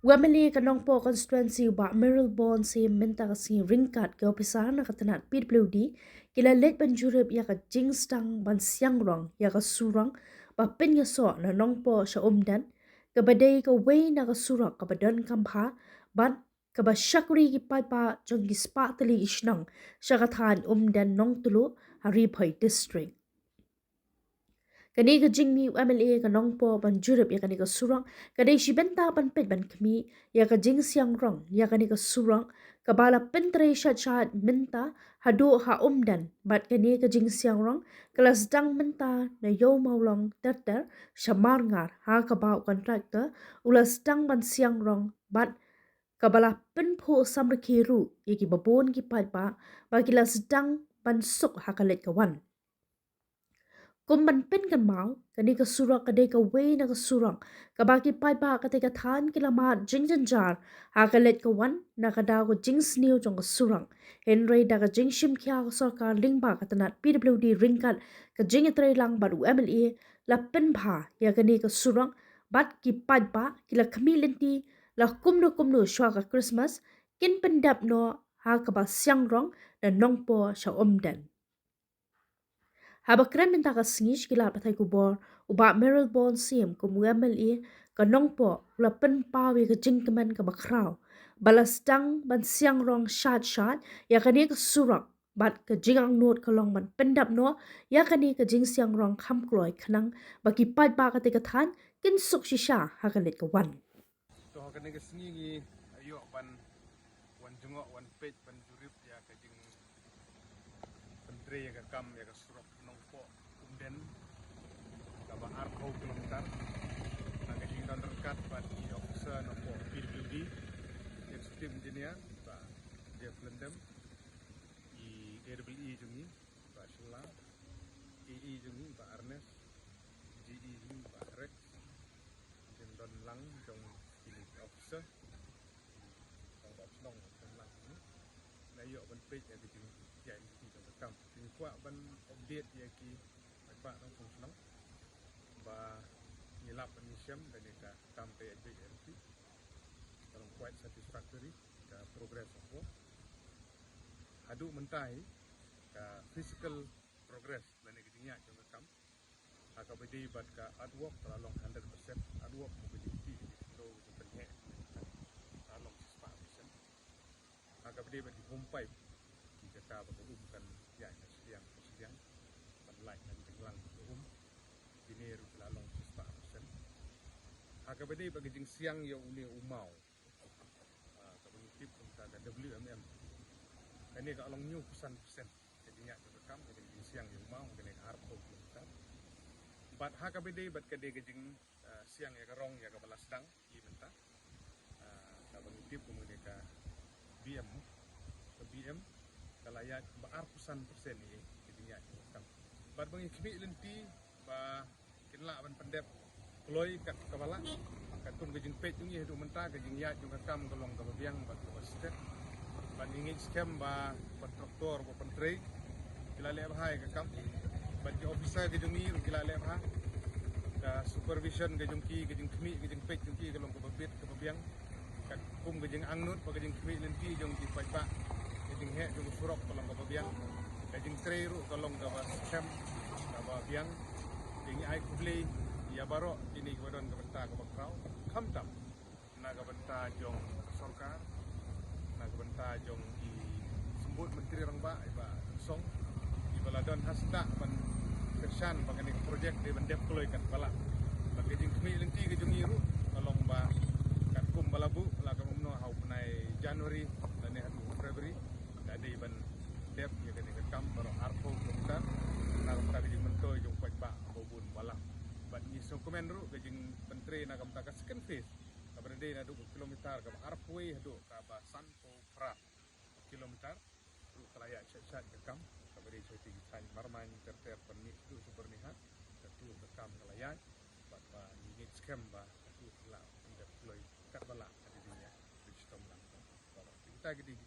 Wemeli kanong po constituency ba Merrill Bond si minta kasi ringkat ke opisar na katanat PWD kila let banjurib ya ka jingstang ban siang rong ya ka surang ba pin ya so na nong po sa umdan ka badai ka way na ka surak ka badan kampha ban ka ba syakri ki pai pa jong ki spa tali isnang sa kathan umdan nong tulu hari phai district. Kani ka jingmi MLA ka nongpo ban jurip ya kani ka surang kadai si benta ban pet ban kami ya ka jing siang rong ya kani ka surang ka bala pentre shat minta hadu ha umdan bat kani ka jing siang rong kelas dang minta na yo maulong terter shamar ngar ha ka bau kontraktor ulas dang ban siang rong bat kabala penpo samrekiru ya ki babon ki pat ba kelas dang ban suk ha kalet kawan. Kumban pen kan mau kani ka surak ka ka way na ka surak ka baki pai pa ka te ka than ki lama jing jar ha ka let ka wan na ka daw ko jing snew jong ka surak henry da ka jing shim kya ka sarkar ling ba ka tanat PWD ringkat ka jing tre lang ba MLA la pen bha ya kani ka surak bat ki pai pa ki la khami lenti la kumno shwa ka Christmas kin pendap no ha ka ba siang rong na nongpo sha omdan. Haba krem minta ka singish kila patai kubor uba Merrill Bond sim ko MLA ka nongpo ula pen pawi ka jingkeman ka bakraw balas dang ban siang rong shat ya kani ka surak bat ka jingang not ka long ban pendap no ya kani ka jing siang rong kham kloy khanang baki pat ba ka te ka than kin suk shisha ha ka let ka wan to kani ka singi ayo wan jungok wan page ban jurip ya ka jing pentre ya ka kam ya ka surak nongpo umden ka ba arko kilometer na ka jing dan dekat bat di officer nongpo PWD executive engineer ba dia Blendem i AWE jungi ba Shilla EE jungi ba Ernest GE jungi ba Rex jeng don lang jong officer nong lang ni na yo ban page ya di ya di jong kam tin kwa ban update ya ki ba nong fung nong ba nilap ni syam dan ka kam pe JMP kalau quite satisfactory ka progress of work hadu mentai ka physical progress dan ki nya jong kam aka bedi bat ka artwork teralong 100% artwork mobility so penhe along 6% aka bedi bat di pompai di kata berumkan ya siang berlai dan jenglang ini teralong 6% aka bedi bagi jeng siang ya uni umau ka beni tip tentang WMM ini ka along new persen jadinya rekam jadi siang ya umau kene arpo kita bat HKBD bat kede gejing siang ya kerong ya ke balas dang i menta ka bangitip kemudian ka BM kalaya ba arpusan persen ni kedinya kam bat bangi kimi lenti ba kinla ban pendep kloy kat kabala katun gejing pet jungi hidu menta gejing ya juga kam golong ka biang bat basket ban ingin scam ba traktor ba pentrei kila le bahai ka kam bagi officer ke jungi kila le ha ka supervision ke jungki ke jing khmi ke jing pek jungki ke long ke babit ke babiang ka kum ke jing angnut ke jing khmi lenti jung di pai ba ke jing he jung surok ke long ke babiang ke jing treru ke long ke ba scam ke babiang ding ai kubli ya baro ini ke wadon ke benta ke bakrau kham tam na ke benta jong sarkar na ke benta jong di sembut menteri rang ba song baladon hasda ban kersan bagani projek de bendep kloy kan bala bagi jing kmi lenti ke jung iru kalong ba kat kum balabu la ka umno hau penai Januari dan ne hadu February dadi ban dep ya kan ke kam baro arpo kilometer na ka jing mentoy jung kwaj ba bobun bala ban ni so komen ru ke jing pentre na kam ta ka second phase ka berde na 2 kilometer ka arpo hadu ka ba sanpo fra kilometer ru kalaya chat ke kam kabari choti gitan marman terter perni tu super nihat tu rekam kalayan bat ba ni scam ba tu la anda deploy kat bala ada dunia digital lang kita gidi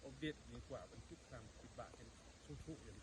update ni kwa bentuk sam feedback susu yang